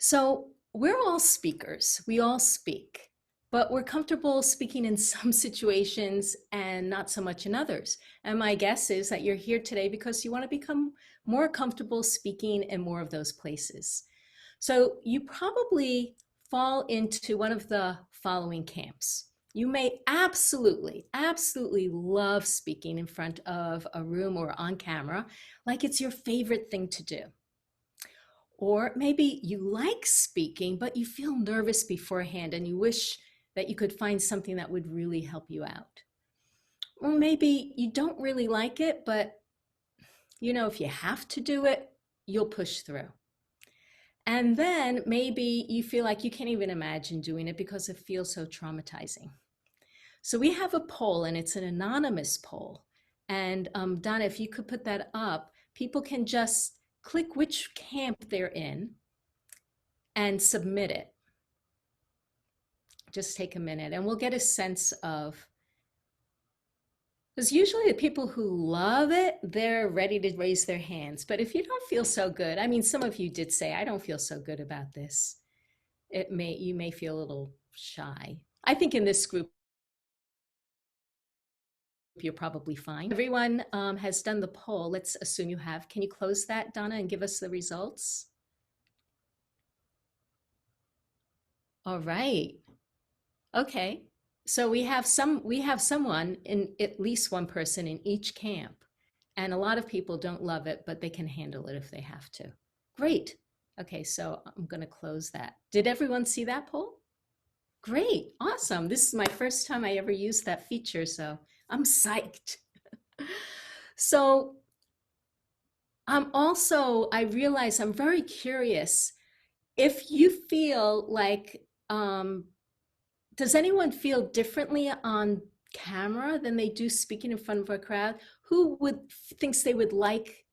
So we're all speakers. We all speak, but we're comfortable speaking in some situations and not so much in others. And my guess is that you're here today because you want to become more comfortable speaking in more of those places. So you probably fall into one of the following camps. You may absolutely love speaking in front of a room or on camera, like it's your favorite thing to do. Or maybe you like speaking, but you feel nervous beforehand and you wish that you could find something that would really help you out. Or maybe you don't really like it, but if you have to do it, you'll push through. And then maybe you feel like you can't even imagine doing it because it feels so traumatizing. So we have a poll, and it's an anonymous poll. And Donna, if you could put that up, people can just click which camp they're in and submit it. Just take a minute and we'll get a sense of, because usually the people who love it, they're ready to raise their hands. But if you don't feel so good, I mean, some of you did say, I don't feel so good about this. You may feel a little shy. I think in this group, you're probably fine. Everyone has done the poll. Let's assume you have. Can you close that, Donna, and give us the results? All right. Okay. So we have someone in at least one person in each camp. And a lot of people don't love it, but they can handle it if they have to. Great. Okay, so I'm going to close that. Did everyone see that poll? Great. Awesome. This is my first time I ever used that feature, so I'm psyched. So I realize I'm very curious if you feel like, does anyone feel differently on camera than they do speaking in front of a crowd? Who thinks they would like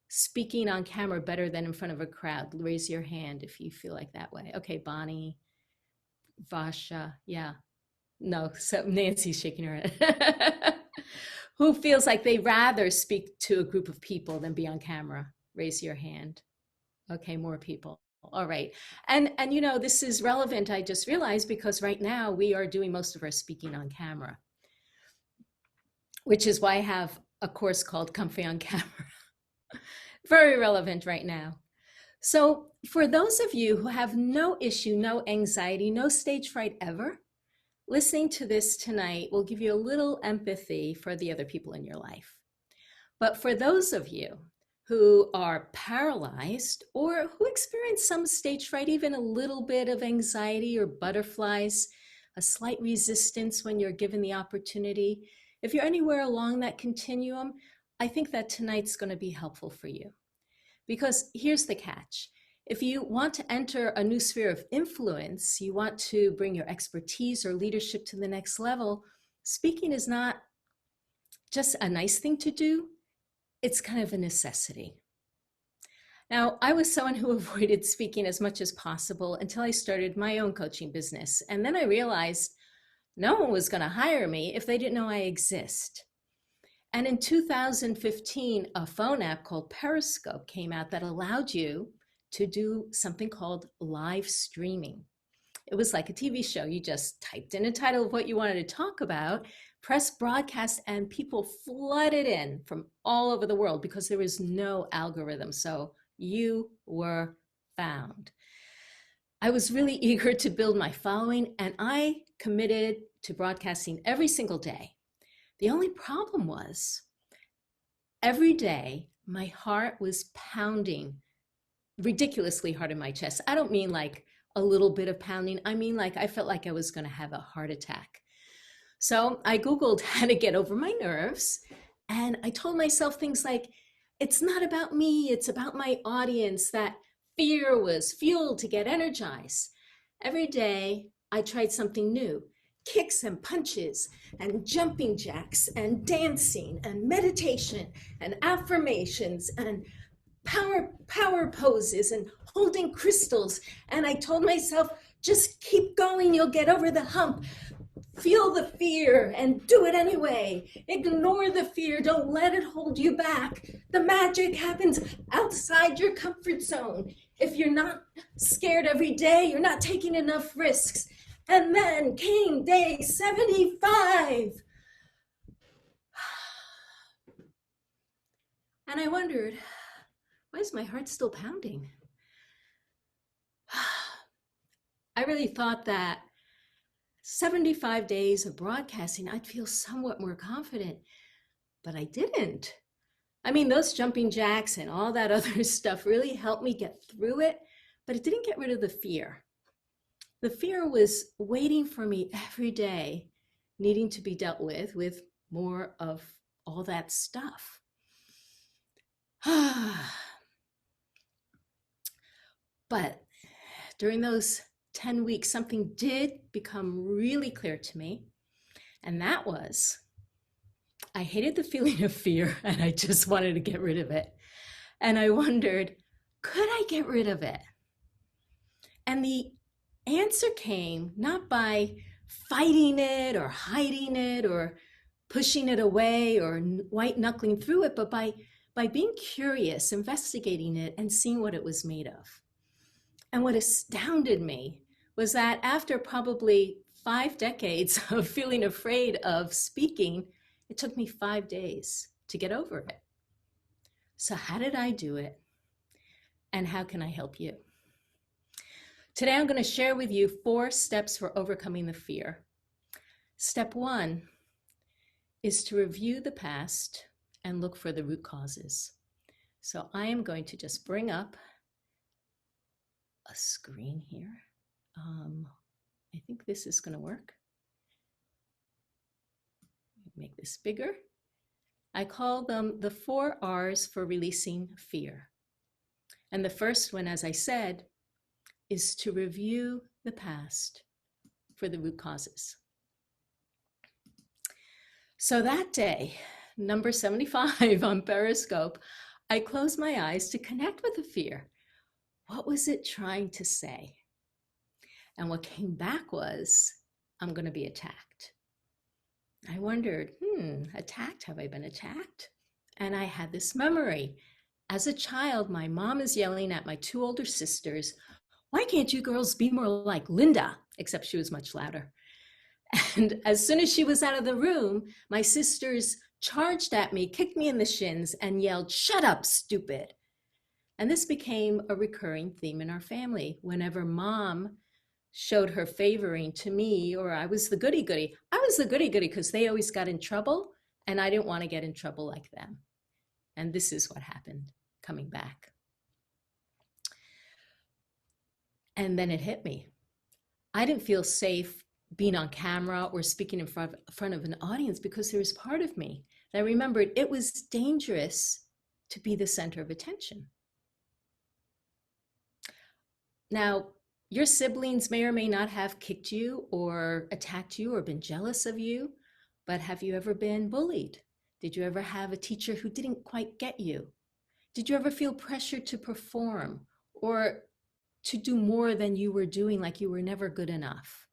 speaking on camera better than in front of a crowd? Raise your hand if you feel like that way. Okay, Bonnie, Vasha, yeah. No, so Nancy's shaking her head. Who feels like they'd rather speak to a group of people than be on camera? Raise your hand. Okay, more people. All right. And this is relevant, I just realized, because right now we are doing most of our speaking on camera, which is why I have a course called Comfy on Camera. Very relevant right now. So for those of you who have no issue, no anxiety, no stage fright ever, listening to this tonight will give you a little empathy for the other people in your life. But for those of you who are paralyzed or who experience some stage fright, even a little bit of anxiety or butterflies, a slight resistance when you're given the opportunity, if you're anywhere along that continuum, I think that tonight's going to be helpful for you. Because here's the catch. If you want to enter a new sphere of influence, you want to bring your expertise or leadership to the next level, speaking is not just a nice thing to do, it's kind of a necessity. Now, I was someone who avoided speaking as much as possible until I started my own coaching business. And then I realized no one was going to hire me if they didn't know I exist. And in 2015, a phone app called Periscope came out that allowed you to do something called live streaming. It was like a TV show. You just typed in a title of what you wanted to talk about, press broadcast, and people flooded in from all over the world because there was no algorithm. So you were found. I was really eager to build my following, and I committed to broadcasting every single day. The only problem was every day my heart was pounding ridiculously hard in my chest. I don't mean like a little bit of pounding. I mean like I felt like I was going to have a heart attack. So I Googled how to get over my nerves, and I told myself things like, it's not about me, it's about my audience. That fear was fuel to get energized. Every day I tried something new. Kicks and punches and jumping jacks and dancing and meditation and affirmations and power poses and holding crystals. And I told myself, just keep going, you'll get over the hump. Feel the fear and do it anyway. Ignore the fear. Don't let it hold you back. The magic happens outside your comfort zone. If you're not scared every day, you're not taking enough risks. And then came day 75. And I wondered, why is my heart still pounding? I really thought that 75 days of broadcasting, I'd feel somewhat more confident, but I didn't. I mean, those jumping jacks and all that other stuff really helped me get through it, but it didn't get rid of the fear. The fear was waiting for me every day, needing to be dealt with more of all that stuff. But during those 10 weeks, something did become really clear to me. And that was, I hated the feeling of fear and I just wanted to get rid of it. And I wondered, could I get rid of it? And the answer came not by fighting it or hiding it or pushing it away or white knuckling through it, but by being curious, investigating it, and seeing what it was made of. And what astounded me was that after probably 5 decades of feeling afraid of speaking, it took me 5 days to get over it. So how did I do it? And how can I help you? Today, I'm going to share with you 4 steps for overcoming the fear. Step 1 is to review the past and look for the root causes. So I am going to just bring up a screen here. I think this is going to work. Make this bigger. I call them the 4 R's for releasing fear. And the first one, as I said, is to review the past for the root causes. So that day, number 75 on Periscope, I closed my eyes to connect with the fear. What was it trying to say? And what came back was, I'm going to be attacked. I wondered, attacked? Have I been attacked? And I had this memory. As a child, my mom is yelling at my 2 older sisters, why can't you girls be more like Linda? Except she was much louder. And as soon as she was out of the room, my sisters charged at me, kicked me in the shins, and yelled, shut up, stupid. And this became a recurring theme in our family. Whenever mom showed her favoring to me, or I was the goody-goody. I was the goody-goody because they always got in trouble, and I didn't want to get in trouble like them. And this is what happened coming back. And then it hit me. I didn't feel safe being on camera or speaking in front of an audience because there was part of me that I remembered it was dangerous to be the center of attention. Now, your siblings may or may not have kicked you or attacked you or been jealous of you, but have you ever been bullied? Did you ever have a teacher who didn't quite get you? Did you ever feel pressured to perform or to do more than you were doing, like you were never good enough?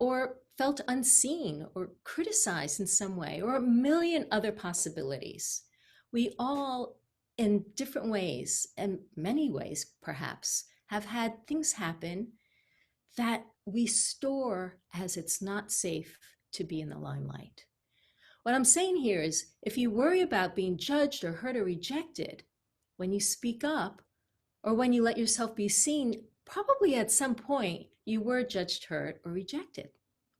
Or felt unseen or criticized in some way, or a million other possibilities? We all, in different ways, and many ways perhaps, have had things happen that we store as it's not safe to be in the limelight. What I'm saying here is, if you worry about being judged or hurt or rejected when you speak up, or when you let yourself be seen, probably at some point you were judged, hurt, or rejected.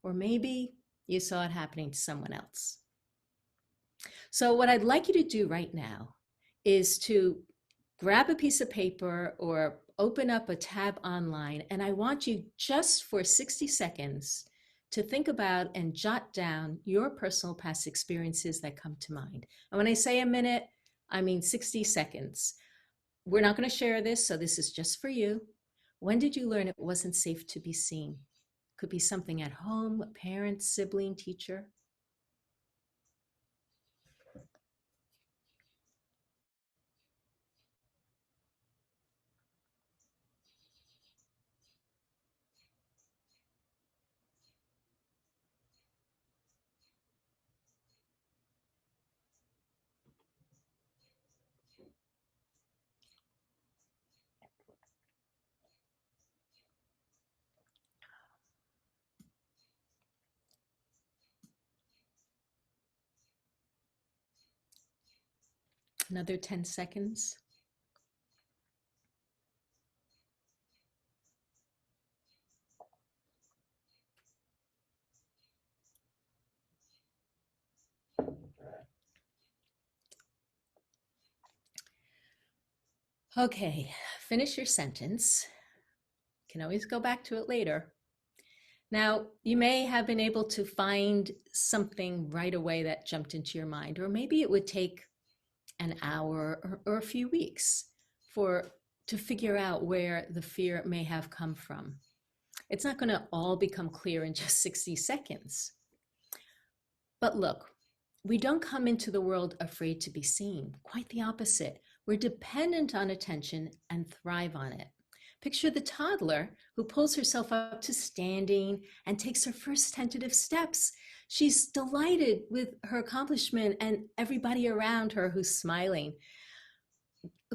Or maybe you saw it happening to someone else. So what I'd like you to do right now is to grab a piece of paper or open up a tab online, and I want you just for 60 seconds to think about and jot down your personal past experiences that come to mind. And when I say a minute, I mean 60 seconds. We're not going to share this, so this is just for you. When did you learn it wasn't safe to be seen? Could be something at home, a parent, sibling, teacher. Another 10 seconds. Okay, finish your sentence. You can always go back to it later. Now, you may have been able to find something right away that jumped into your mind, or maybe it would take an hour or a few weeks to figure out where the fear may have come from. It's not going to all become clear in just 60 seconds. But look, we don't come into the world afraid to be seen. Quite the opposite. We're dependent on attention and thrive on it. Picture the toddler who pulls herself up to standing and takes her first tentative steps. She's delighted with her accomplishment and everybody around her who's smiling,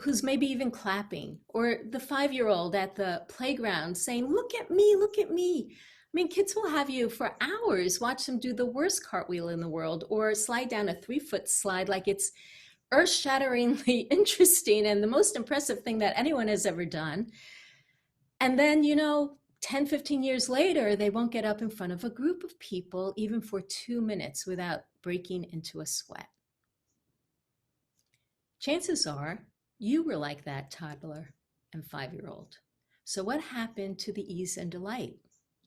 who's maybe even clapping, or the 5-year-old at the playground saying, "Look at me, look at me." I mean, kids will have you for hours, watch them do the worst cartwheel in the world or slide down a 3-foot slide like it's earth-shatteringly interesting and the most impressive thing that anyone has ever done. And then, 10, 15 years later, they won't get up in front of a group of people even for 2 minutes without breaking into a sweat. Chances are you were like that toddler and 5-year-old. So what happened to the ease and delight?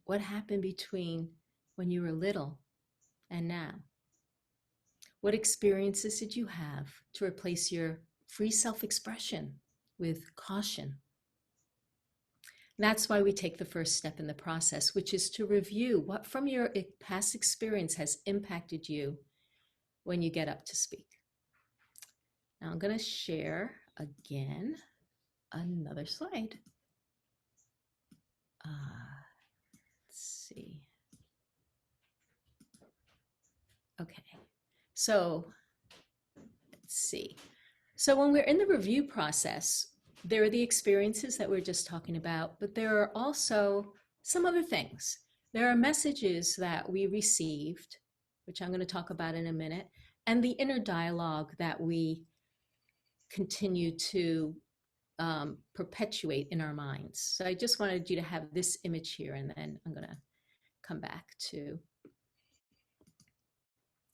What happened between when you were little and now? What experiences did you have to replace your free self-expression with caution? That's why we take the first step in the process, which is to review what from your past experience has impacted you when you get up to speak. Now I'm going to share again another slide. Let's see. Okay, so let's see. So when we're in the review process, there are the experiences that we're just talking about, but there are also some other things. There are messages that we received, which I'm going to talk about in a minute, and the inner dialogue that we continue to perpetuate in our minds. So I just wanted you to have this image here, and then I'm going to come back to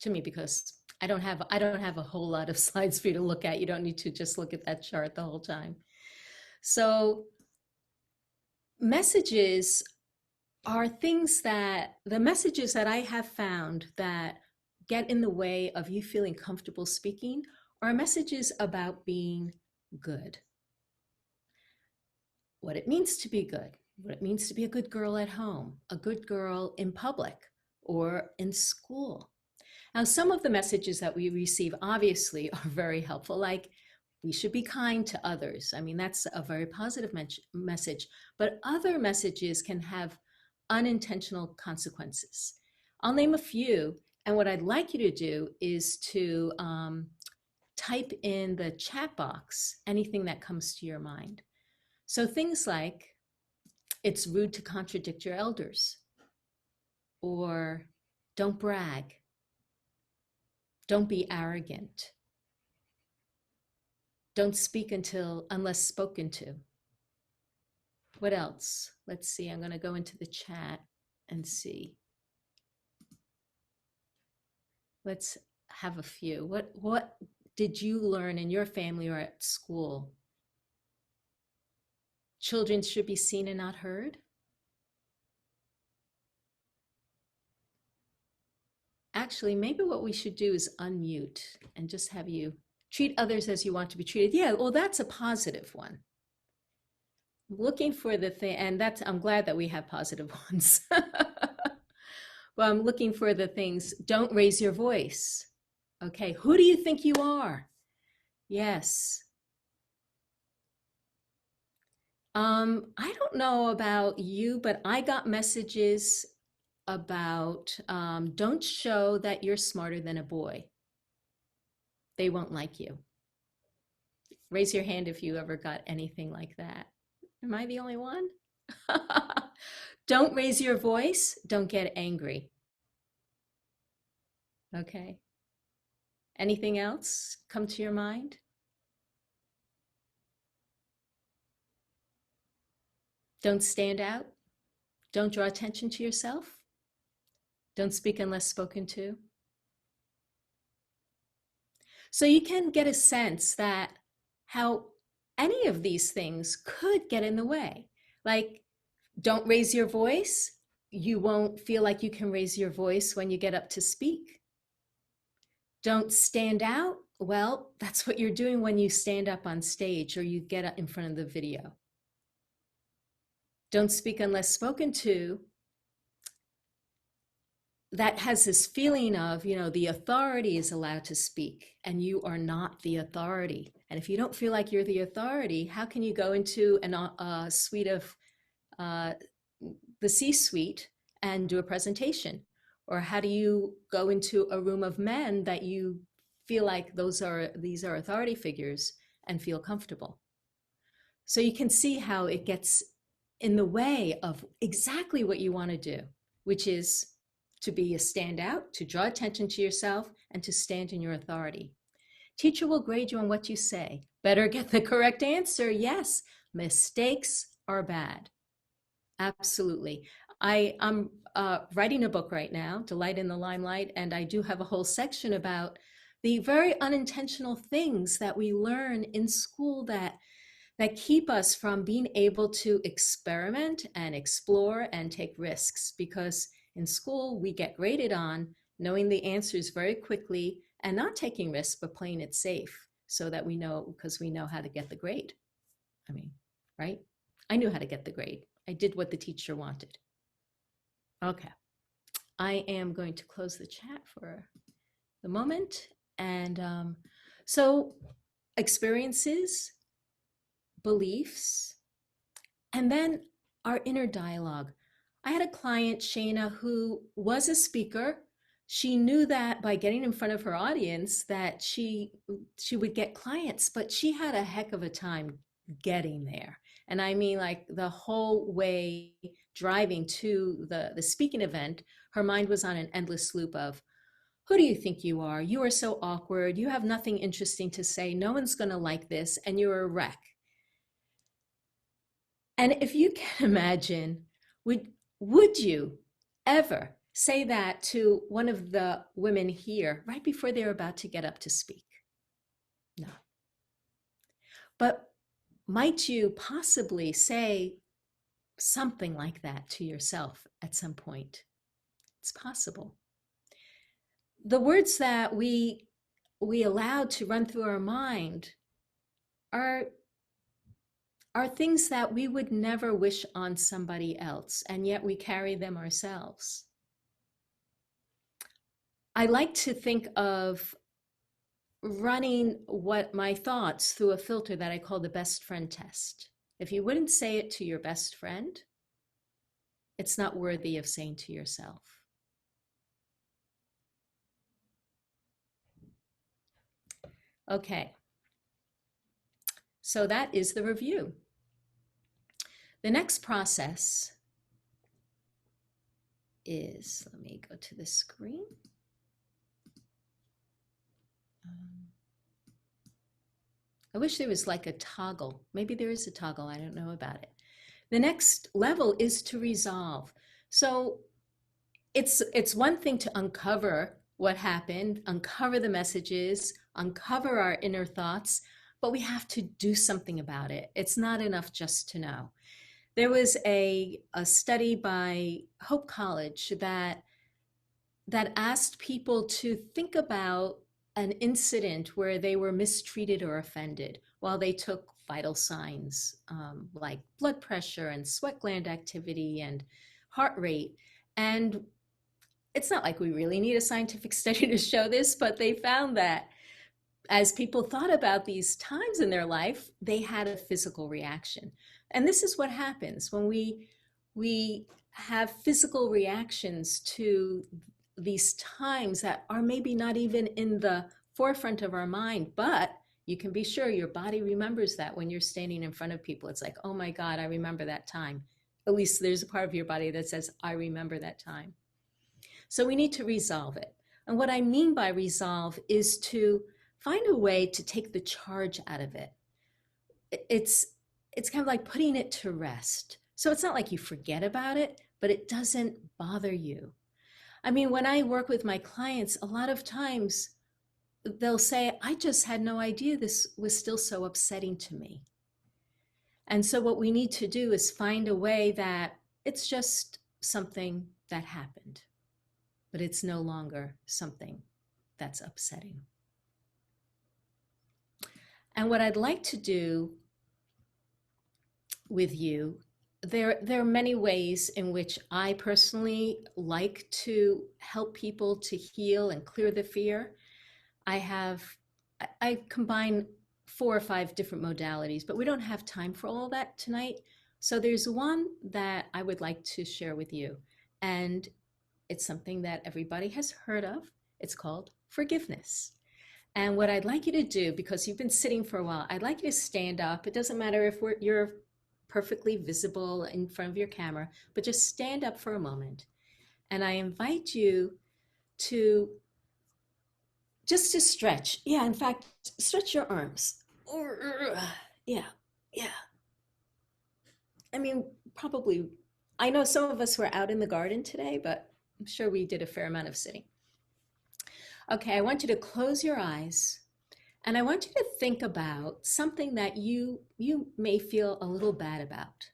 me because I don't have a whole lot of slides for you to look at. You don't need to just look at that chart the whole time. So messages are the messages that I have found that get in the way of you feeling comfortable speaking are messages about being good. What it means to be good, what it means to be a good girl at home, a good girl in public or in school. Now, some of the messages that we receive obviously are very helpful, like we should be kind to others. I mean, that's a very positive message, but other messages can have unintentional consequences. I'll name a few, and what I'd like you to do is to type in the chat box anything that comes to your mind. So things like, it's rude to contradict your elders, or don't brag, don't be arrogant, don't speak unless spoken to. What else? Let's see, I'm going to go into the chat and see. Let's have a few. What did you learn in your family or at school? Children should be seen and not heard? Actually, maybe what we should do is unmute and just have you treat others as you want to be treated. Yeah, well, that's a positive one. Looking for the thing, and I'm glad that we have positive ones. Well, I'm looking for the things. Don't raise your voice. Okay, who do you think you are? Yes. I don't know about you, but I got messages about don't show that you're smarter than a boy. They won't like you. Raise your hand if you ever got anything like that. Am I the only one? Don't raise your voice. Don't get angry. Okay. Anything else come to your mind? Don't stand out. Don't draw attention to yourself. Don't speak unless spoken to. So you can get a sense that how any of these things could get in the way. Like, don't raise your voice. You won't feel like you can raise your voice when you get up to speak. Don't stand out. Well, that's what you're doing when you stand up on stage or you get up in front of the video. Don't speak unless spoken to. That has this feeling of, the authority is allowed to speak and you are not the authority. And if you don't feel like you're the authority, how can you go into a suite of the C-suite and do a presentation? Or how do you go into a room of men that you feel like these are authority figures and feel comfortable? So you can see how it gets in the way of exactly what you want to do, which is to be a standout, to draw attention to yourself, and to stand in your authority. Teacher will grade you on what you say. Better get the correct answer. Yes, mistakes are bad. Absolutely. I'm writing a book right now, Delight in the Limelight, and I do have a whole section about the very unintentional things that we learn in school that keep us from being able to experiment and explore and take risks. Because in school, we get graded on knowing the answers very quickly and not taking risks, but playing it safe so that we know, because we know how to get the grade. I mean, right? I knew how to get the grade. I did what the teacher wanted. Okay. I am going to close the chat for the moment. And so experiences, beliefs, and then our inner dialogue. I had a client, Shayna, who was a speaker. She knew that by getting in front of her audience that she would get clients, but she had a heck of a time getting there. And I mean, like the whole way driving to the speaking event, her mind was on an endless loop of, who do you think you are? You are so awkward. You have nothing interesting to say. No one's going to like this, and you're a wreck. And if you can imagine, would you ever say that to one of the women here right before they're about to get up to speak? No. But might you possibly say something like that to yourself at some point? It's possible. The words that we allow to run through our mind are things that we would never wish on somebody else, and yet we carry them ourselves. I like to think of running my thoughts through a filter that I call the best friend test. If you wouldn't say it to your best friend, it's not worthy of saying to yourself. Okay, so that is the review. The next process is, let me go to the screen. I wish there was like a toggle. Maybe there is a toggle, I don't know about it. The next level is to resolve. So it's one thing to uncover what happened, uncover the messages, uncover our inner thoughts, but we have to do something about it. It's not enough just to know. There was a study by Hope College that asked people to think about an incident where they were mistreated or offended while they took vital signs like blood pressure and sweat gland activity and heart rate. And it's not like we really need a scientific study to show this, but they found that as people thought about these times in their life, they had a physical reaction. And this is what happens when we have physical reactions to these times that are maybe not even in the forefront of our mind, but you can be sure your body remembers that when you're standing in front of people. It's like, oh my God, I remember that time. At least there's a part of your body that says, I remember that time. So we need to resolve it. And what I mean by resolve is to find a way to take the charge out of it. It's kind of like putting it to rest, So it's not like you forget about it, but it doesn't bother you. I mean, when I work with my clients, a lot of times they'll say, I just had no idea this was still so upsetting to me. And so what we need to do is find a way that it's just something that happened, but it's no longer something that's upsetting. And what I'd like to do with you, there are many ways in which I personally like to help people to heal and clear the fear. I combine 4 or 5 different modalities, but we don't have time for all of that tonight. So there's one that I would like to share with you, and it's something that everybody has heard of. It's called forgiveness. And what I'd like you to do, because you've been sitting for a while, I'd like you to stand up. It doesn't matter if you're perfectly visible in front of your camera, but just stand up for a moment. And I invite you to just to stretch. Yeah, in fact, stretch your arms. Yeah, yeah. I mean, probably, I know some of us were out in the garden today, but I'm sure we did a fair amount of sitting. Okay, I want you to close your eyes, and I want you to think about something that you may feel a little bad about.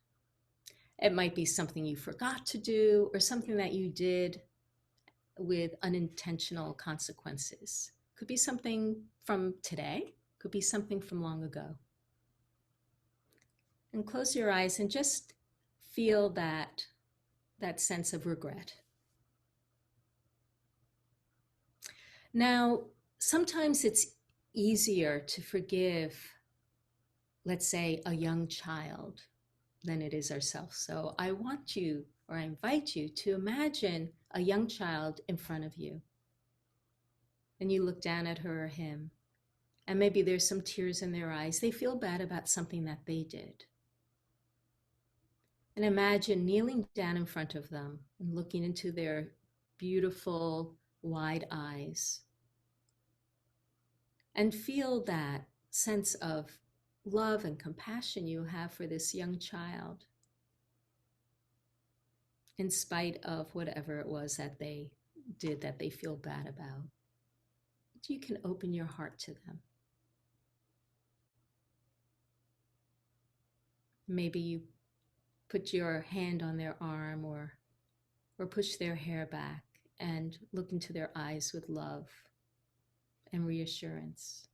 It might be something you forgot to do or something that you did with unintentional consequences. Could be something from today, could be something from long ago. And close your eyes and just feel that sense of regret. Now, sometimes it's easier to forgive, let's say, a young child than it is ourselves. So I want you, or I invite you, to imagine a young child in front of you. And you look down at her or him, and maybe there's some tears in their eyes. They feel bad about something that they did. And imagine kneeling down in front of them and looking into their beautiful, wide eyes. And feel that sense of love and compassion you have for this young child, in spite of whatever it was that they did that they feel bad about. You can open your heart to them. Maybe you put your hand on their arm or push their hair back and look into their eyes with love and reassurance.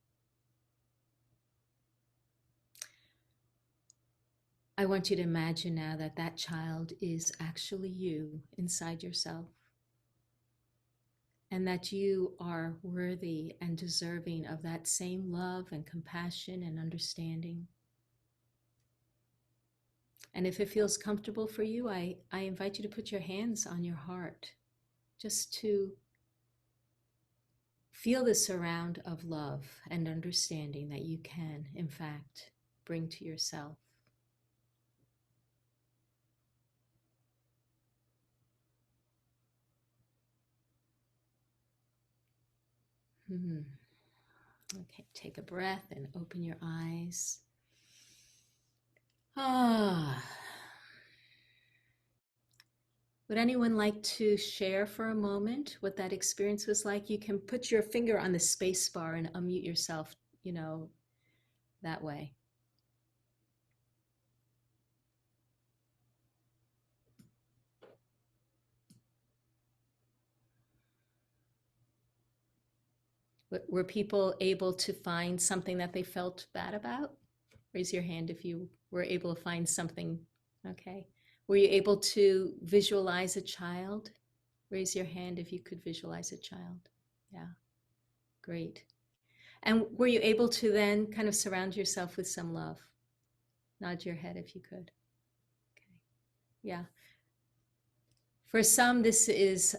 I want you to imagine now that that child is actually you inside yourself, and that you are worthy and deserving of that same love and compassion and understanding. And if it feels comfortable for you, I invite you to put your hands on your heart, just to feel the surround of love and understanding that you can, in fact, bring to yourself. Okay, take a breath and open your eyes. Would anyone like to share for a moment what that experience was like? You can put your finger on the space bar and unmute yourself, that way. Were people able to find something that they felt bad about? Raise your hand if you were able to find something. Okay. Were you able to visualize a child? Raise your hand if you could visualize a child. Yeah, great. And were you able to then kind of surround yourself with some love? Nod your head if you could. Okay. Yeah. For some, this is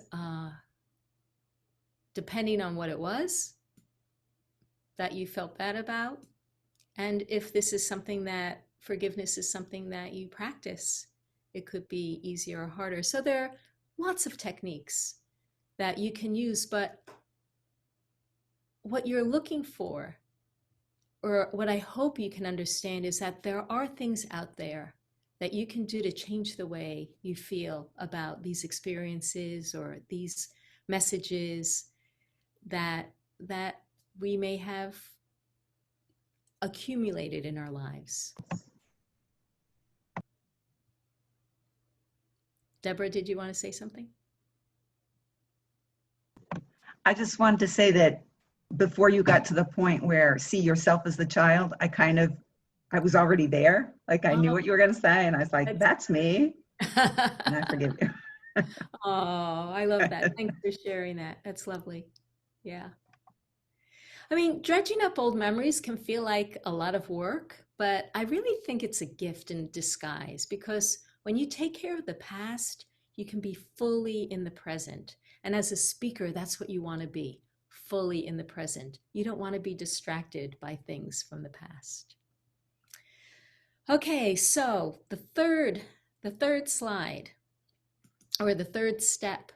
depending on what it was that you felt bad about, and if this is something that forgiveness is something that you practice, it could be easier or harder. So there are lots of techniques that you can use, but what you're looking for, or what I hope you can understand, is that there are things out there that you can do to change the way you feel about these experiences or these messages that we may have accumulated in our lives? Deborah, did you want to say something? I just wanted to say that before you got to the point where see yourself as the child, I was already there. Like I knew what you were going to say, and I was like, that's me. And I forgive you. Oh, I love that. Thanks for sharing that. That's lovely. Yeah. I mean, dredging up old memories can feel like a lot of work, but I really think it's a gift in disguise, because when you take care of the past, you can be fully in the present. And as a speaker, that's what you want to be, fully in the present. You don't want to be distracted by things from the past. Okay, so the third slide, or the third step.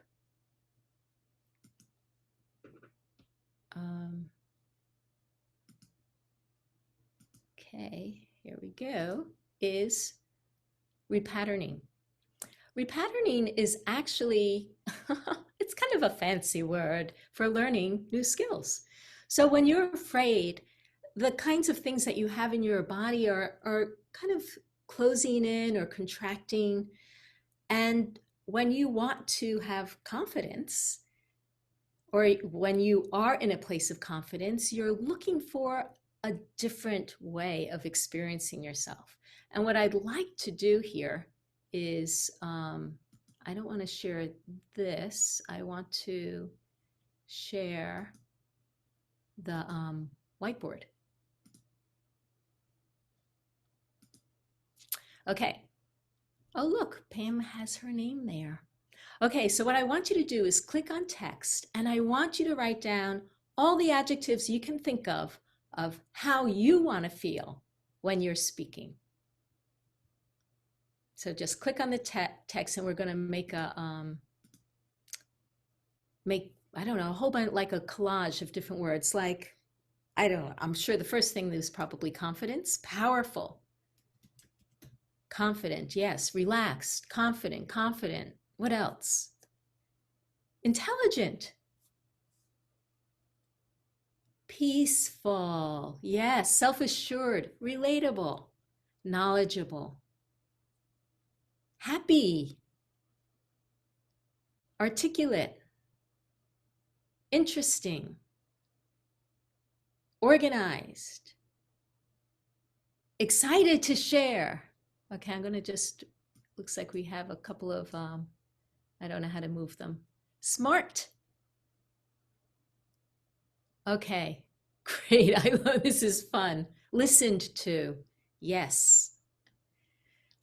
Okay, here we go, is repatterning. Repatterning is actually, it's kind of a fancy word for learning new skills. So when you're afraid, the kinds of things that you have in your body are kind of closing in or contracting. And when you want to have confidence, or when you are in a place of confidence, you're looking for a different way of experiencing yourself. And what I'd like to do here is, I don't want to share this. I want to share the whiteboard. Okay. Oh, look, Pam has her name there. Okay, so what I want you to do is click on text, and I want you to write down all the adjectives you can think of how you want to feel when you're speaking. So just click on the text, and we're going to make a, I don't know, a whole bunch, like a collage of different words. Like, I don't know, I'm sure the first thing is probably confidence, powerful, confident, yes, relaxed, confident, confident. What else? Intelligent. Peaceful, yes, self-assured, relatable, knowledgeable, happy, articulate, interesting, organized, excited to share. Okay, I'm gonna just, looks like we have a couple of, I don't know how to move them. Smart. Okay, great. I love, this is fun. Listened to, yes.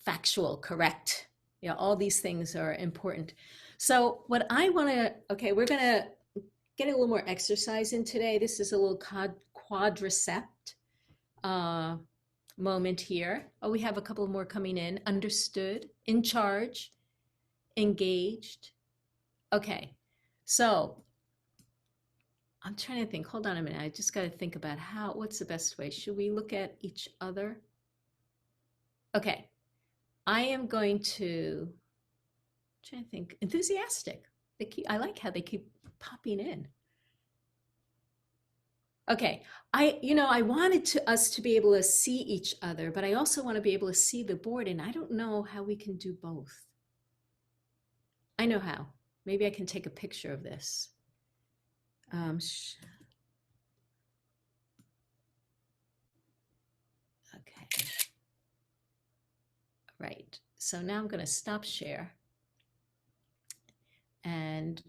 Factual, correct. Yeah, all these things are important. So what I want to, okay, we're going to get a little more exercise in today. This is a little quadricept moment here. Oh, we have a couple more coming in. Understood, in charge, engaged. Okay, so I'm trying to think. Hold on a minute. I just got to think about what's the best way? Should we look at each other? Okay. I am going to try to think. Enthusiastic. I like how they keep popping in. Okay. I wanted us to be able to see each other, but I also want to be able to see the board, and I don't know how we can do both. I know how. Maybe I can take a picture of this. Okay. Right. So now I'm going to stop share and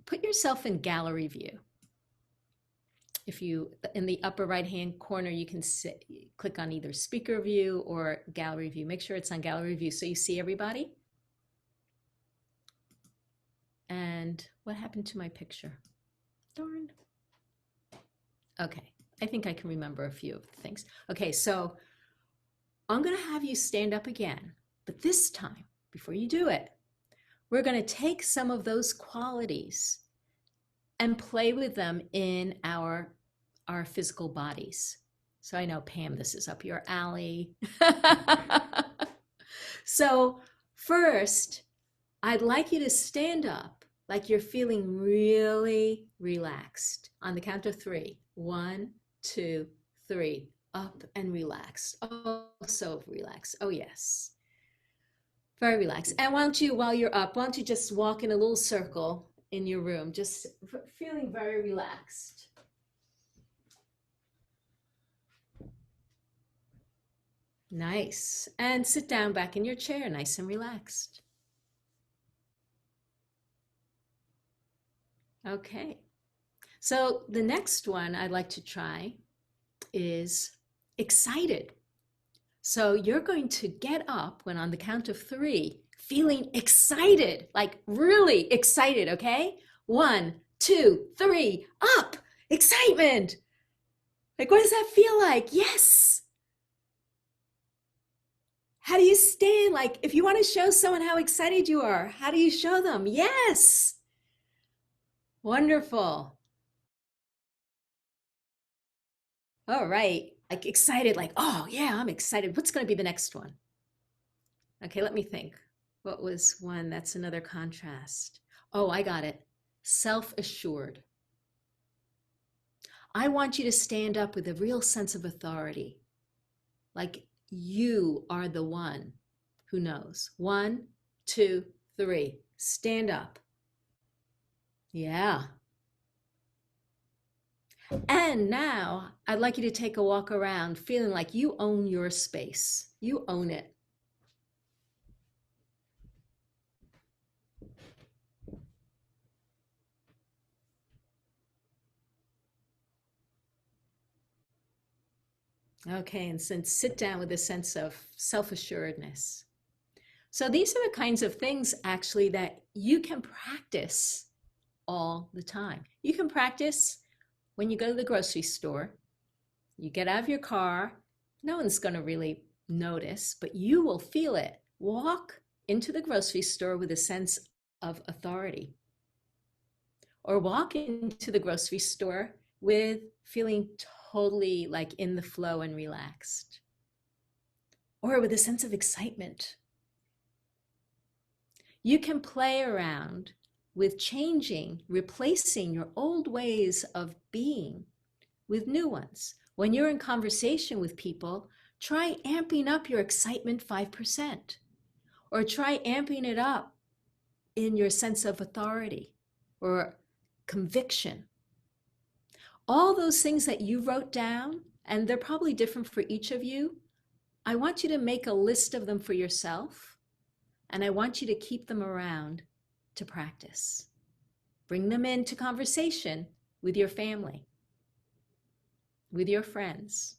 put yourself in gallery view. If you, in the upper right-hand corner, you can click on either speaker view or gallery view. Make sure it's on gallery view so you see everybody. And what happened to my picture? Darn. Okay, I think I can remember a few of the things. Okay, so I'm going to have you stand up again, but this time, before you do it, we're going to take some of those qualities and play with them in our physical bodies. So I know, Pam, this is up your alley. So first, I'd like you to stand up like you're feeling really relaxed on the count of three. 1, 2, 3. Up and relax. Oh, so relaxed. Oh, yes. Very relaxed. And why don't you, while you're up, why don't you just walk in a little circle in your room, just feeling very relaxed. Nice. And sit down back in your chair, nice and relaxed. Okay. So the next one I'd like to try is excited. So you're going to get up when on the count of three, feeling excited, like really excited, okay? 1, 2, 3, up, excitement. Like, what does that feel like? Yes. How do you stand? Like, if you want to show someone how excited you are, how do you show them? Yes. Wonderful. All right. Like excited, like, oh yeah, I'm excited. What's going to be the next one? Okay, let me think. What was one? That's another contrast. Oh, I got it. Self-assured. I want you to stand up with a real sense of authority. Like you are the one who knows. 1, 2, 3. Stand up. Yeah. And now I'd like you to take a walk around feeling like you own your space. You own it. Okay, and then sit down with a sense of self-assuredness. So these are the kinds of things actually that you can practice all the time. You can practice when you go to the grocery store. You get out of your car. No one's going to really notice, but you will feel it. Walk into the grocery store with a sense of authority. Or walk into the grocery store with feeling totally like in the flow and relaxed. Or with a sense of excitement. You can play around with changing, replacing your old ways of being with new ones. When you're in conversation with people, try amping up your excitement 5%, or try amping it up in your sense of authority or conviction. All those things that you wrote down, and they're probably different for each of you, I want you to make a list of them for yourself, and I want you to keep them around to practice. Bring them into conversation with your family, with your friends,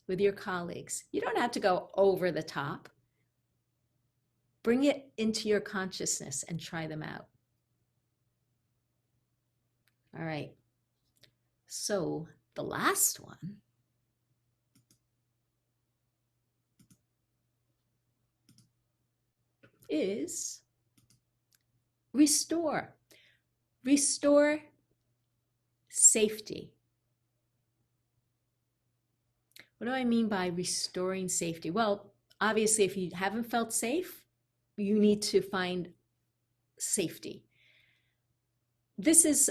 with your colleagues. You don't have to go over the top. Bring it into your consciousness and try them out. All right. So the last one is restore. Restore safety. What do I mean by restoring safety? Well, obviously, if you haven't felt safe, you need to find safety. This is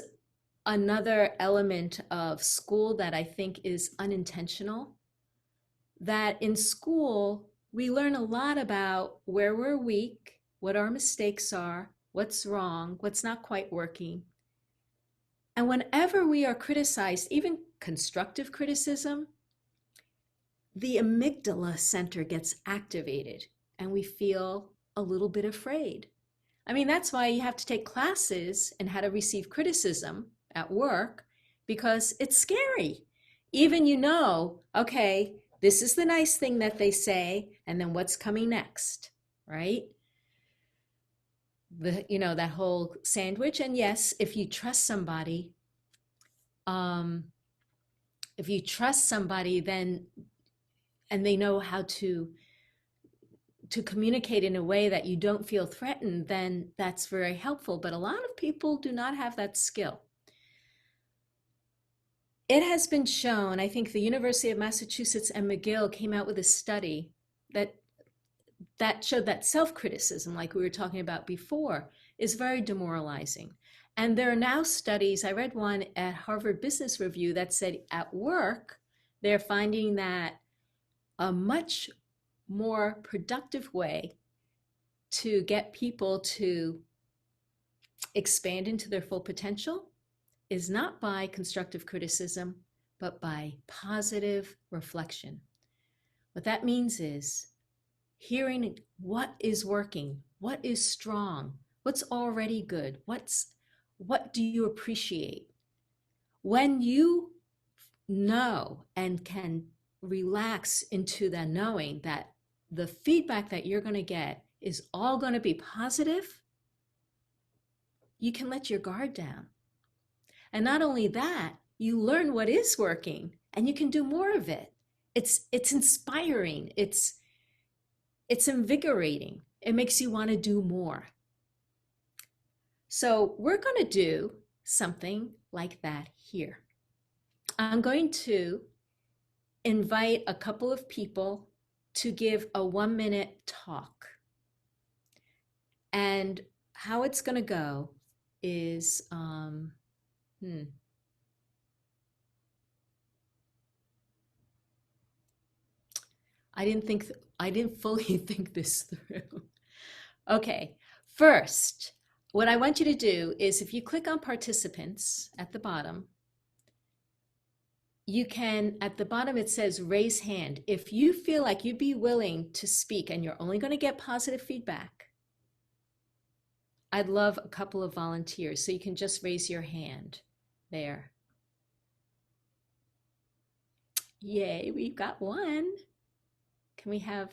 another element of school that I think is unintentional. That in school, we learn a lot about where we're weak, what our mistakes are, what's wrong, what's not quite working. And whenever we are criticized, even constructive criticism, the amygdala center gets activated and we feel a little bit afraid. I mean, that's why you have to take classes in how to receive criticism at work, because it's scary. Even okay, this is the nice thing that they say, and then what's coming next, right? That whole sandwich. And yes, if you trust somebody, then, and they know how to communicate in a way that you don't feel threatened, then that's very helpful. But a lot of people do not have that skill. It has been shown, I think the University of Massachusetts and McGill came out with a study that that showed that self-criticism, like we were talking about before, is very demoralizing. And there are now studies, I read one at Harvard Business Review that said at work, they're finding that a much more productive way to get people to expand into their full potential is not by constructive criticism, but by positive reflection. What that means is hearing what is working, what is strong, what's already good, what do you appreciate? When you know and can relax into the knowing that the feedback that you're going to get is all going to be positive, you can let your guard down. And not only that, you learn what is working and you can do more of it. It's inspiring. It's invigorating. It makes you want to do more. So we're going to do something like that here. I'm going to invite a couple of people to give a 1-minute talk. And how it's going to go is, I didn't fully think this through. Okay, first, what I want you to do is if you click on participants at the bottom, you can, at the bottom it says raise hand. If you feel like you'd be willing to speak and you're only going to get positive feedback, I'd love a couple of volunteers. So you can just raise your hand there. Yay, we've got one. Can we have,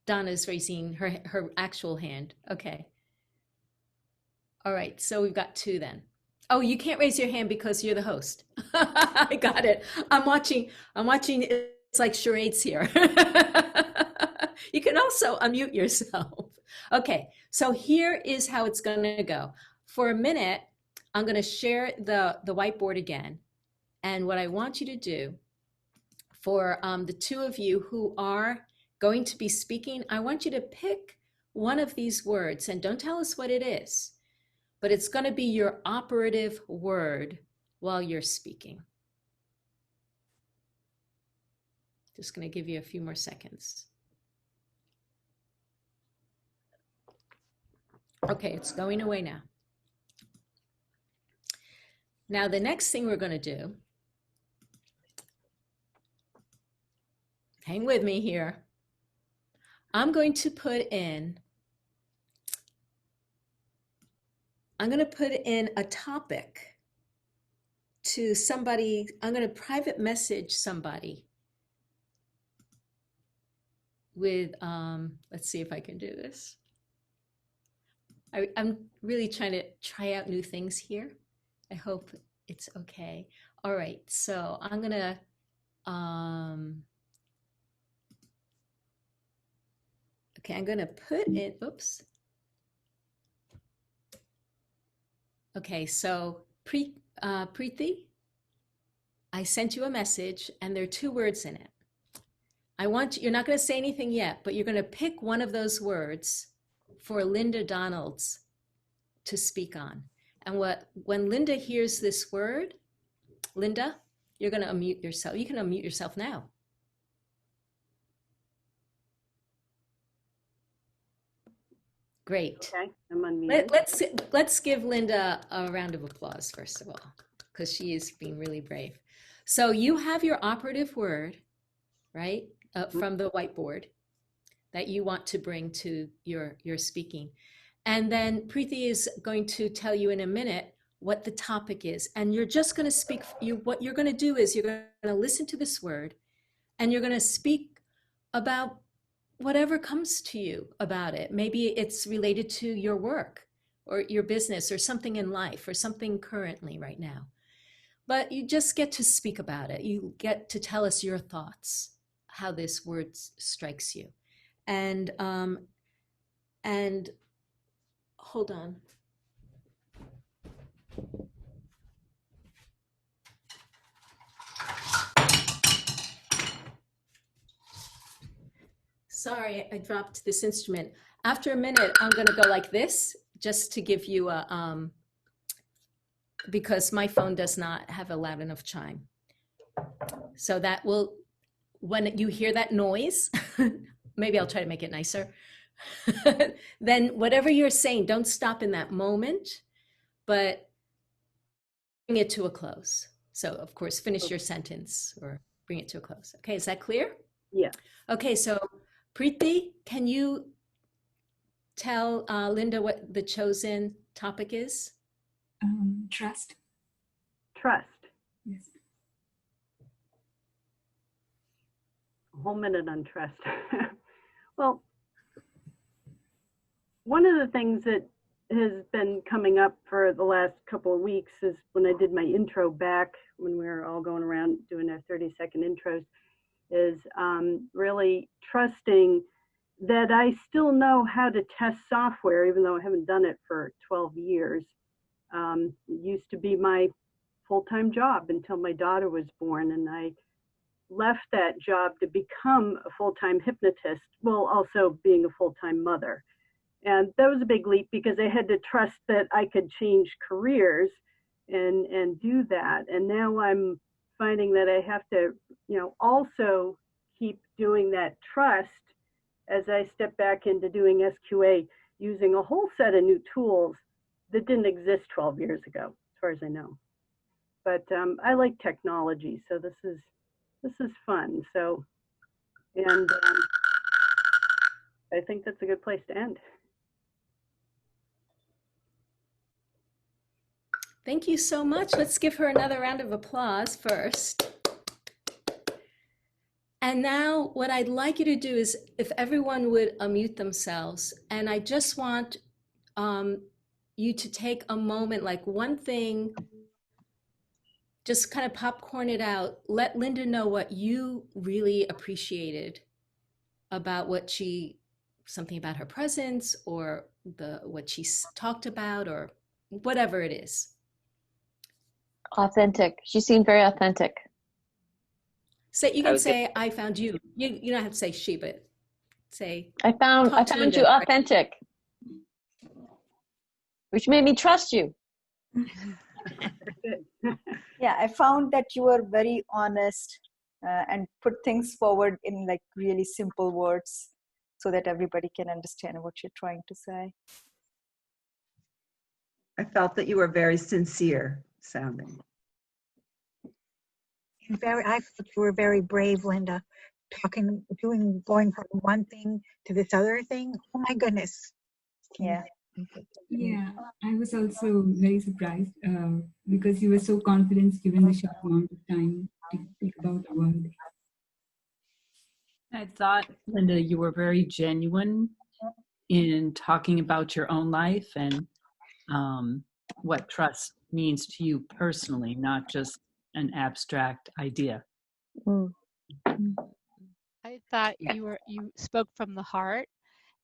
Donna's raising her actual hand. Okay. All right, so we've got 2 then. Oh, you can't raise your hand because you're the host. I got it. I'm watching, it's like charades here. You can also unmute yourself. Okay, so here is how it's gonna go. For a minute, I'm gonna share the whiteboard again. And what I want you to do for the 2 of you who are going to be speaking, I want you to pick one of these words and don't tell us what it is, but it's going to be your operative word while you're speaking. Just going to give you a few more seconds. Okay, it's going away now. Now, the next thing we're going to do, hang with me here. I'm going to put in a topic to somebody. I'm going to private message somebody with, let's see if I can do this. I'm really trying to try out new things here. I hope it's okay. All right, so I'm going to, okay, I'm going to put in, oops. Okay, so Preeti, I sent you a message and there are 2 words in it. You're not going to say anything yet, but you're going to pick one of those words for Linda Donalds to speak on. And when Linda hears this word, Linda, you're going to unmute yourself. You can unmute yourself now. Great. Okay, I'm unmuted. Let's give Linda a round of applause, first of all, because she is being really brave. So you have your operative word, right, from the whiteboard that you want to bring to your speaking. And then Preeti is going to tell you in a minute what the topic is. And you're just going to speak, what you're going to do is you're going to listen to this word and you're going to speak about whatever comes to you about it. Maybe it's related to your work or your business or something in life or something currently right now. But you just get to speak about it. You get to tell us your thoughts, how this word strikes you. And hold on. Sorry, I dropped this instrument. After a minute, I'm going to go like this just to give you a, because my phone does not have a loud enough chime. So that will, when you hear that noise, maybe I'll try to make it nicer. Then whatever you're saying, don't stop in that moment, but bring it to a close. So of course, finish your sentence or bring it to a close. Okay, is that clear? Yeah. Okay, so Preeti, can you tell Linda what the chosen topic is? Trust. Trust. Yes. A whole minute on trust. Well, one of the things that has been coming up for the last couple of weeks is when I did my intro back, when we were all going around doing our 30-second intros, is really trusting that I still know how to test software, even though I haven't done it for 12 years. It used to be my full-time job until my daughter was born, and I left that job to become a full-time hypnotist, while also being a full-time mother. And that was a big leap because I had to trust that I could change careers and do that. And now I'm finding that I have to, also keep doing that trust as I step back into doing SQA using a whole set of new tools that didn't exist 12 years ago, as far as I know. But I like technology, so this is fun. So, and I think that's a good place to end. Thank you so much. Let's give her another round of applause first. And now what I'd like you to do is if everyone would unmute themselves, and I just want you to take a moment, like one thing, just kind of popcorn it out. Let Linda know what you really appreciated about something about her presence or what she talked about or whatever it is. Authentic. She seemed very authentic. You can say, I found you. You don't have to say she, but say, I found you authentic, which made me trust you. Yeah, I found that you were very honest and put things forward in like really simple words so that everybody can understand what you're trying to say. I felt that you were very sincere sounding. I thought you were very brave, Linda, going from one thing to this other thing. Oh my goodness. Yeah. Yeah, I was also very surprised because you were so confident given the short amount of time to speak about the world. I thought, Linda, you were very genuine in talking about your own life and what trust means to you personally, not just an abstract idea. Mm. I thought you spoke from the heart,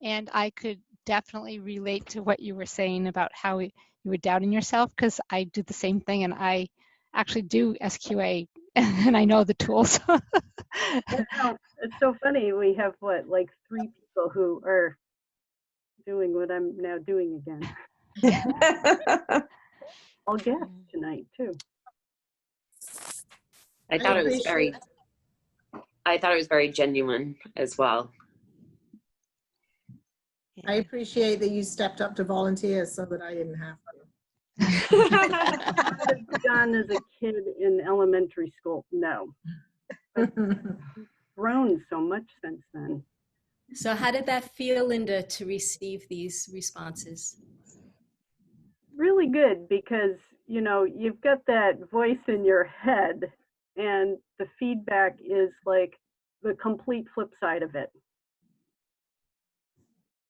and I could definitely relate to what you were saying about how you were doubting yourself, because I do the same thing, and I actually do SQA and I know the tools. It's so funny. We have like 3 people who are doing what I'm now doing again. All guests tonight too. I thought it was very genuine as well. I appreciate that you stepped up to volunteer so that I didn't have I have done as a kid in elementary school. No. I've grown so much since then. So how did that feel, Linda, to receive these responses? Really good, because you've got that voice in your head and the feedback is like the complete flip side of it.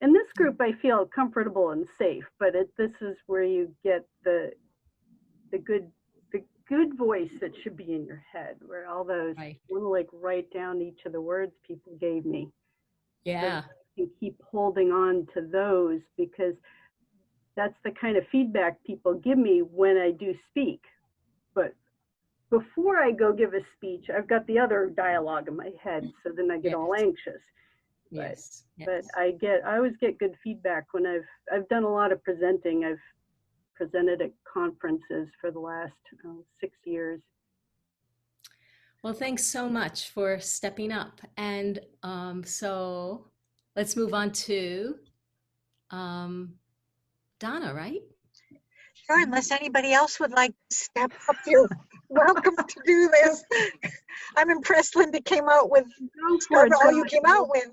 In this group, I feel comfortable and safe, but this is where you get the good voice that should be in your head, where all those, I want to like write down each of the words people gave me. Yeah. And keep holding on to those, because that's the kind of feedback people give me when I do speak. But before I go give a speech, I've got the other dialogue in my head, so then I get all anxious. Yes. But I always get good feedback when I've done a lot of presenting. I've presented at conferences for the last 6 years. Well, thanks so much for stepping up. And so let's move on to Donna, right? Sure, unless anybody else would like to step up, you're welcome to do this. I'm impressed Linda came out with all you came out with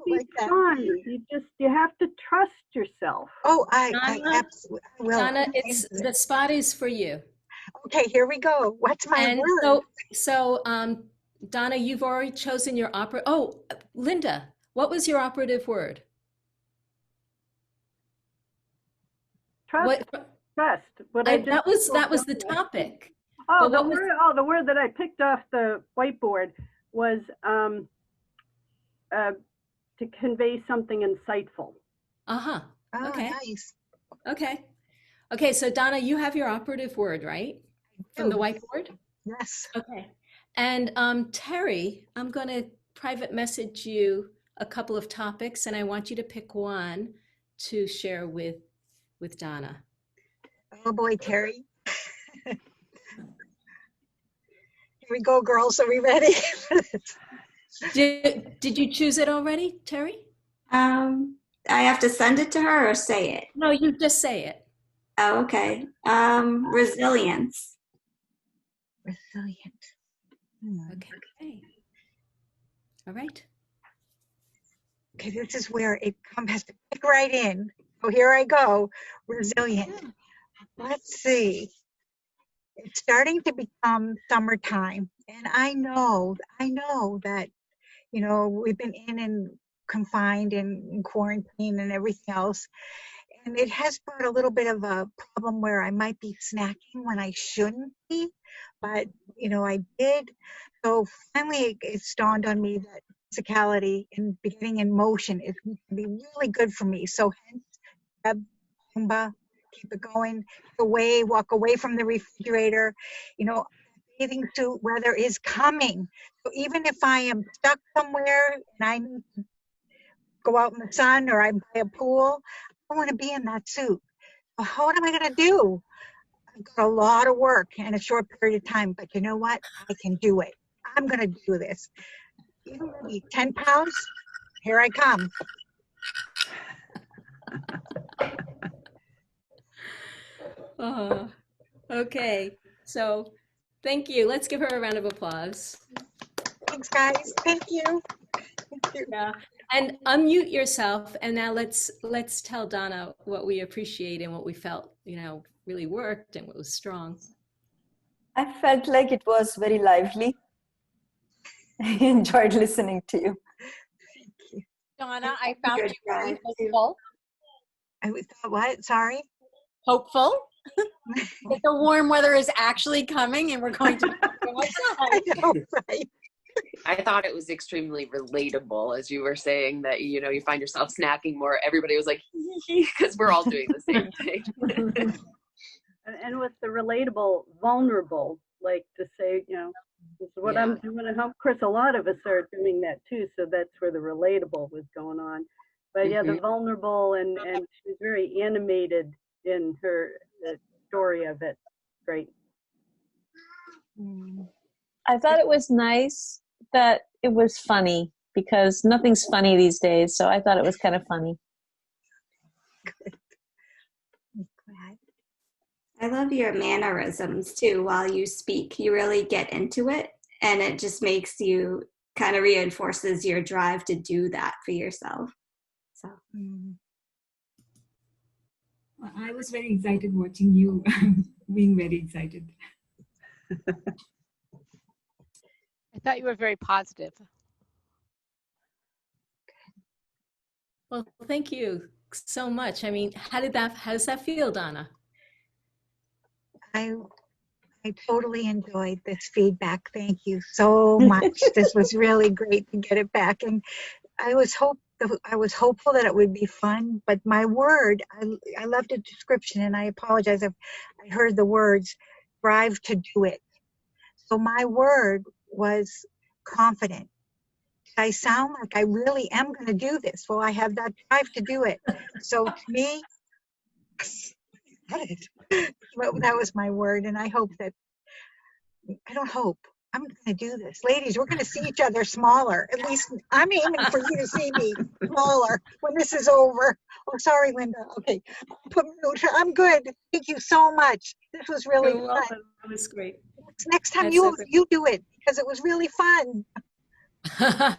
like that. Fun. You have to trust yourself. Oh, I Donna, absolutely will. Donna, the spot is for you. Okay, here we go. What's my word? So Donna, you've already chosen your opera. Oh, Linda, what was your operative word? Trust. Trust. That was the topic. Oh, the word that I picked off the whiteboard was to convey something insightful. Uh-huh. Oh, okay. Nice. Okay, so Donna, you have your operative word, right? From the whiteboard? Yes. Okay. And Terry, I'm going to private message you a couple of topics, and I want you to pick one to share with Donna. Oh boy, Terry. Here we go, girls. Are we ready? Did you choose it already, Terry? I have to send it to her or say it? No, you just say it. Oh, okay. Resilience. Resilient. Okay. All right. Okay, this is where it has to kick right in. So here I go. Resilient. Let's see. It's starting to become summertime, and I know that, we've been in and confined and in quarantine and everything else, and it has brought a little bit of a problem where I might be snacking when I shouldn't be, but I did. So finally, it's dawned on me that physicality and getting in motion is going to be really good for me. So hence, Zumba, keep it going, walk away from the refrigerator. Bathing suit weather is coming. So even if I am stuck somewhere and I need to go out in the sun or I'm by a pool, I want to be in that suit. So what am I going to do? I've got a lot of work in a short period of time, but you know what? I can do it. I'm going to do this. Even maybe 10 pounds, here I come. Okay, so thank you. Let's give her a round of applause. Thanks, guys. Thank you. Yeah, and unmute yourself. And now let's tell Donna what we appreciate and what we felt, really worked and what was strong. I felt like it was very lively. I enjoyed listening to you. Donna, I found you very hopeful. I thought what? Sorry? Hopeful that the warm weather is actually coming and we're going to go outside. I know, right? I thought it was extremely relatable as you were saying that, you find yourself snacking more. Everybody was like, because we're all doing the same thing. And with the relatable, vulnerable, like to say, this is what I'm doing at home. Of course, a lot of us are doing that too. So that's where the relatable was going on. But yeah, the vulnerable and she was very animated in her story of it. Great. I thought it was nice that it was funny because nothing's funny these days. So I thought it was kind of funny. I love your mannerisms too. While you speak, you really get into it, and it just makes you kind of reinforces your drive to do that for yourself. So I was very excited watching you being very excited. I thought you were very positive. Well, thank you so much. I mean, how does that feel, Donna? I totally enjoyed this feedback. Thank you so much. This was really great to get it back. And I was hopeful that it would be fun, but my word, I loved the description, and I apologize if I heard the words drive to do it. So my word was confident, I sound like I really am going to do this? Well, I have that drive to do it. So to me, got it. Well, that was my word. And I hope that, I don't hope, I'm going to do this. Ladies, we're going to see each other smaller. At least I'm aiming for you to see me smaller when this is over. Oh, sorry, Linda. Okay. I'm good. Thank you so much. This was really You're fun. welcome. That was great. Next time That's you so great. you do it because it was really fun.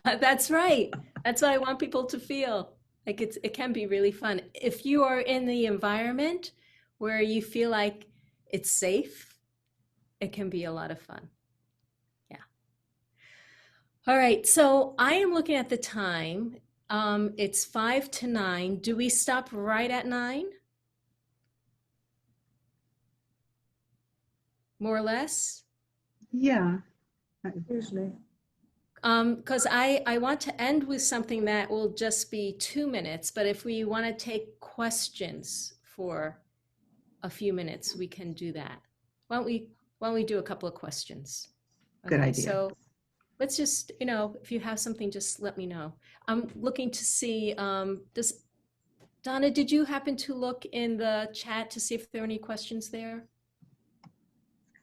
That's right. That's what I want people to feel. Like it can be really fun. If you are in the environment where you feel like it's safe, it can be a lot of fun. Yeah. All right. So I am looking at the time. It's 5 to 9. Do we stop right at 9? More or less? Yeah. Usually. Because I want to end with something that will just be 2 minutes, but if we want to take questions for a few minutes, we can do that. Why don't we do a couple of questions? Good Okay, idea. so let's just, if you have something, just let me know. I'm looking to see, Donna, did you happen to look in the chat to see if there are any questions there?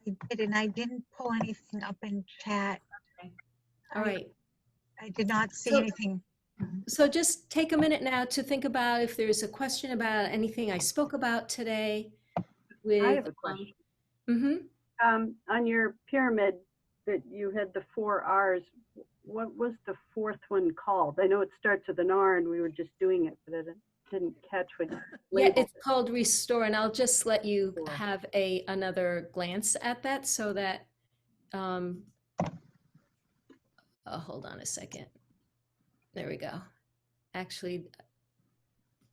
I did, and I didn't pull anything up in chat. All right. I did not see So- anything. So just take a minute now to think about if there's a question about anything I spoke about today with, I have a question. On your pyramid that you had the 4 R's, what was the 4th one called? I know it starts with an R and we were just doing it, but I didn't catch what you yeah, labeled it's called Restore, and I'll just let you have another glance at that so that, hold on a second. There we go. Actually,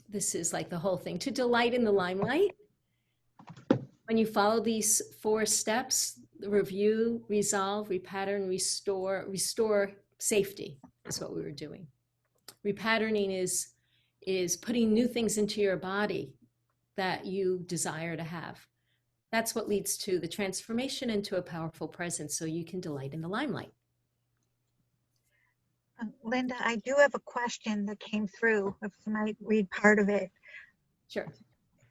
this is like the whole thing. To delight in the limelight. When you follow these 4 steps, review, resolve, repattern, restore safety is what we were doing. Repatterning is putting new things into your body that you desire to have. That's what leads to the transformation into a powerful presence so you can delight in the limelight. Linda, I do have a question that came through. If I might read part of it. Sure.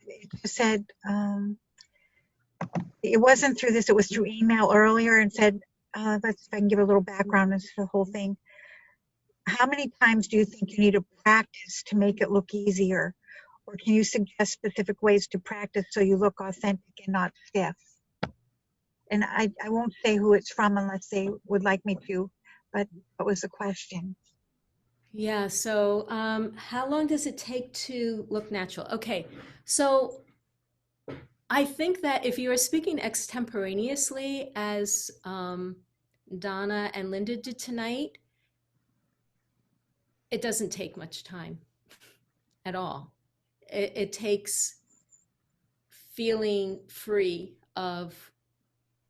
It just said, it wasn't through this, it was through email earlier, and said, let's see if I can give a little background into the whole thing. How many times do you think you need to practice to make it look easier? Or can you suggest specific ways to practice so you look authentic and not stiff? And I won't say who it's from unless they would like me to, but what was the question? Yeah, so how long does it take to look natural? Okay, so I think that if you are speaking extemporaneously, as Donna and Linda did tonight, it doesn't take much time at all. It takes feeling free of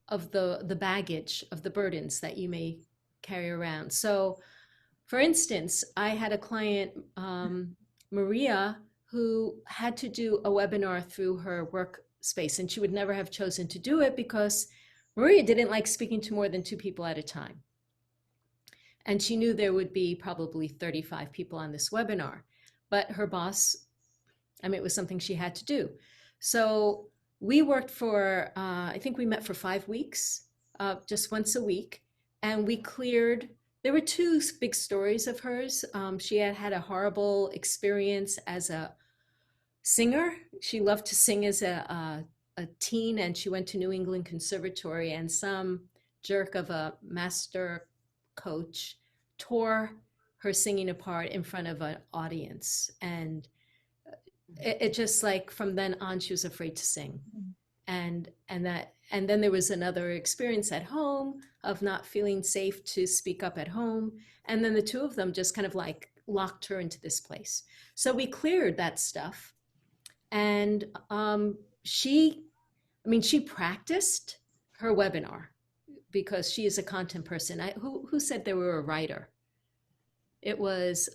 the baggage, of the burdens that you may carry around. So, for instance, I had a client, Maria, who had to do a webinar through her workspace, and she would never have chosen to do it because Maria didn't like speaking to more than 2 people at a time. And she knew there would be probably 35 people on this webinar, but her boss, it was something she had to do. So we worked for, I think we met for 5 weeks, just once a week, and we cleared. There were 2 big stories of hers. She had had a horrible experience as a singer. She loved to sing as a teen, and she went to New England Conservatory, and some jerk of a master coach tore her singing apart in front of an audience. And it just like from then on, she was afraid to sing. And then there was another experience at home of not feeling safe to speak up at home. And then the 2 of them just kind of like locked her into this place. So we cleared that stuff. And she practiced her webinar because she is a content person. Who said they were a writer? It was,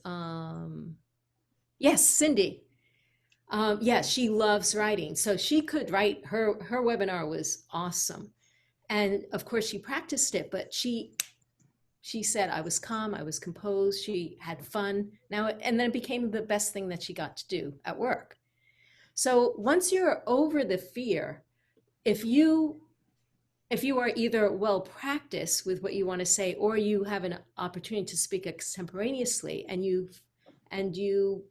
yes, Cindy. Yeah, she loves writing. So she could write. Her webinar was awesome. And of course she practiced it, but she She said, I was calm, I was composed, she had fun. Now, and then it became the best thing that she got to do at work. So once you're over the fear, if you are either well practiced with what you want to say, or you have an opportunity to speak extemporaneously, and you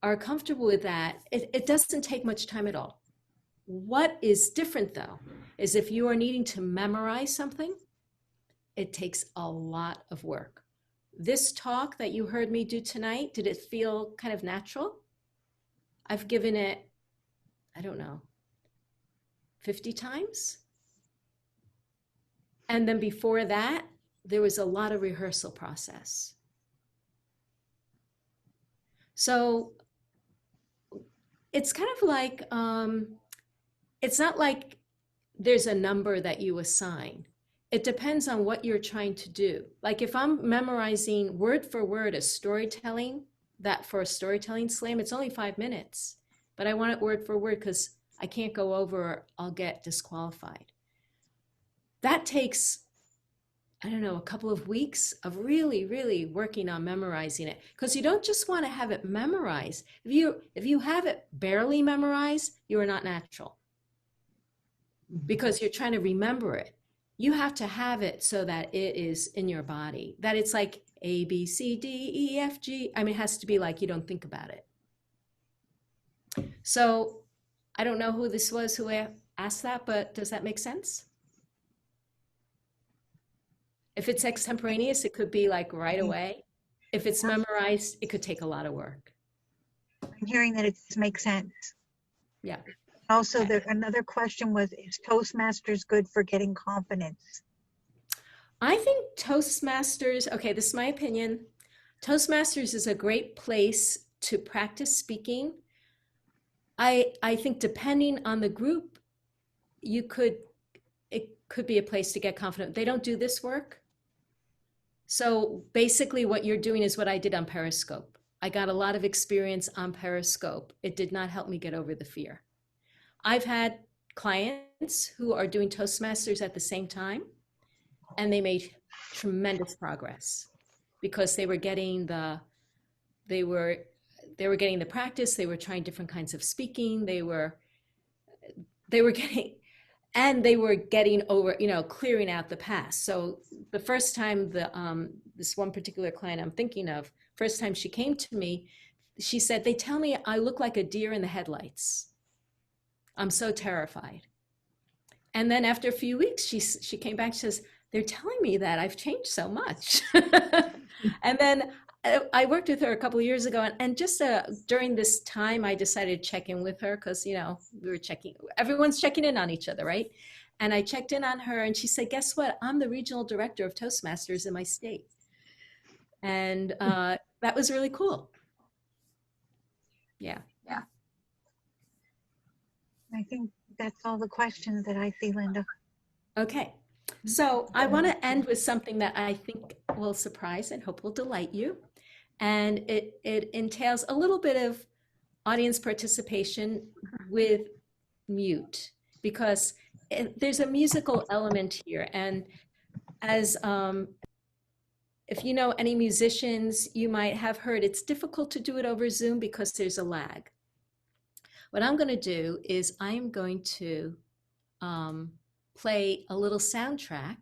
are comfortable with that, it doesn't take much time at all. What is different though, is if you are needing to memorize something, it takes a lot of work. This talk that you heard me do tonight, did it feel kind of natural? I've given it, I don't know, 50 times. And then before that, there was a lot of rehearsal process. So it's kind of like, it's not like there's a number that you assign. It depends on what you're trying to do. Like if I'm memorizing word for word a storytelling, that for a storytelling slam, it's only 5 minutes, but I want it word for word because I can't go over or I'll get disqualified. That takes, I don't know, a couple of weeks of really, really working on memorizing it, because you don't just want to have it memorized. If you have it barely memorized, you are not natural, because you're trying to remember it. You have to have it so that it is in your body, that it's like A, B, C, D, E, F, G. I mean, it has to be like you don't think about it. So I don't know who this was who asked that, but does that make sense? If it's extemporaneous, it could be like right away. If it's memorized, it could take a lot of work. I'm hearing that it makes sense. Yeah. Also, Okay. another question was, is Toastmasters good for getting confidence? I think Toastmasters, okay, this is my opinion. Toastmasters is a great place to practice speaking. I think depending on the group, it could be a place to get confident. They don't do this work. So basically what you're doing is what I did on Periscope. I got a lot of experience on Periscope. It did not help me get over the fear. I've had clients who are doing Toastmasters at the same time, and they made tremendous progress because they were getting the practice. They were trying different kinds of speaking. They were getting over, clearing out the past. So the first time this one particular client I'm thinking of, first time she came to me, she said, they tell me I look like a deer in the headlights. I'm so terrified. And then after a few weeks, she came back, she says, they're telling me that I've changed so much. And then I worked with her a couple of years ago, and just during this time, I decided to check in with her because, everyone's checking in on each other, right? And I checked in on her, and she said, guess what? I'm the regional director of Toastmasters in my state. And that was really cool. Yeah. Yeah. I think that's all the questions that I see, Linda. Okay. So I want to end with something that I think will surprise and hope will delight you. And it entails a little bit of audience participation with mute, because there's a musical element here. And as if you know any musicians, you might have heard it's difficult to do it over Zoom because there's a lag. What I'm going to do is I'm going to play a little soundtrack.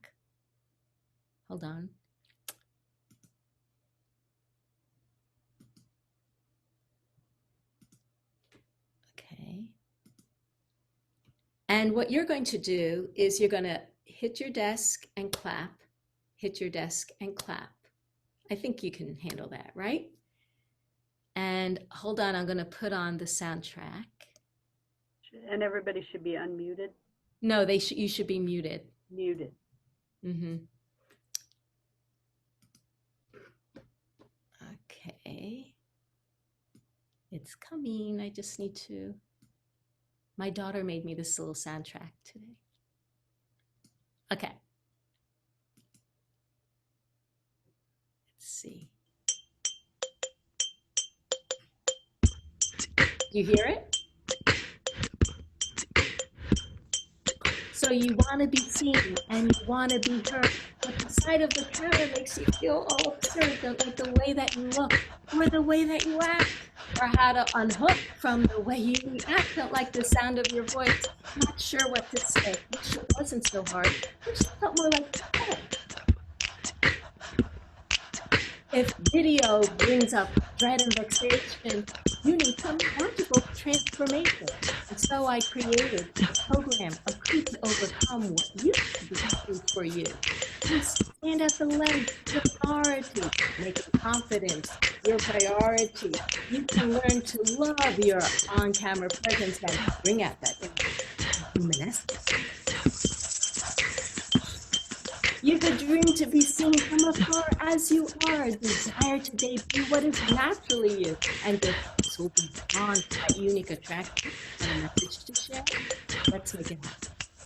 Hold on. Okay. And what you're going to do is you're going to hit your desk and clap, hit your desk and clap. I think you can handle that, right? And hold on, I'm going to put on the soundtrack. And everybody should be unmuted. No, you should be muted. Muted. Mm-hmm. Okay. It's coming. I just need to. My daughter made me this little soundtrack today. Okay. Let's see. Do you hear it? So you want to be seen and you want to be heard, but the sight of the camera makes you feel all absurd, like the way that you look or the way that you act, or how to unhook from the way you react. Don't like the sound of your voice, not sure what to say. Wish it wasn't so hard. Wish it felt more like, oh. If video brings up dread and vexation, you need some magical transformation. And so I created a program, a key to overcome what used to be true for you. You stand at the lens, your authority, making confidence your priority. You can learn to love your on-camera presence and bring out that humanescence. You could dream to be seen from afar as you are, desire to debut what is naturally you, and this will be drawn to that unique attraction and a message to share. Let's make it happen.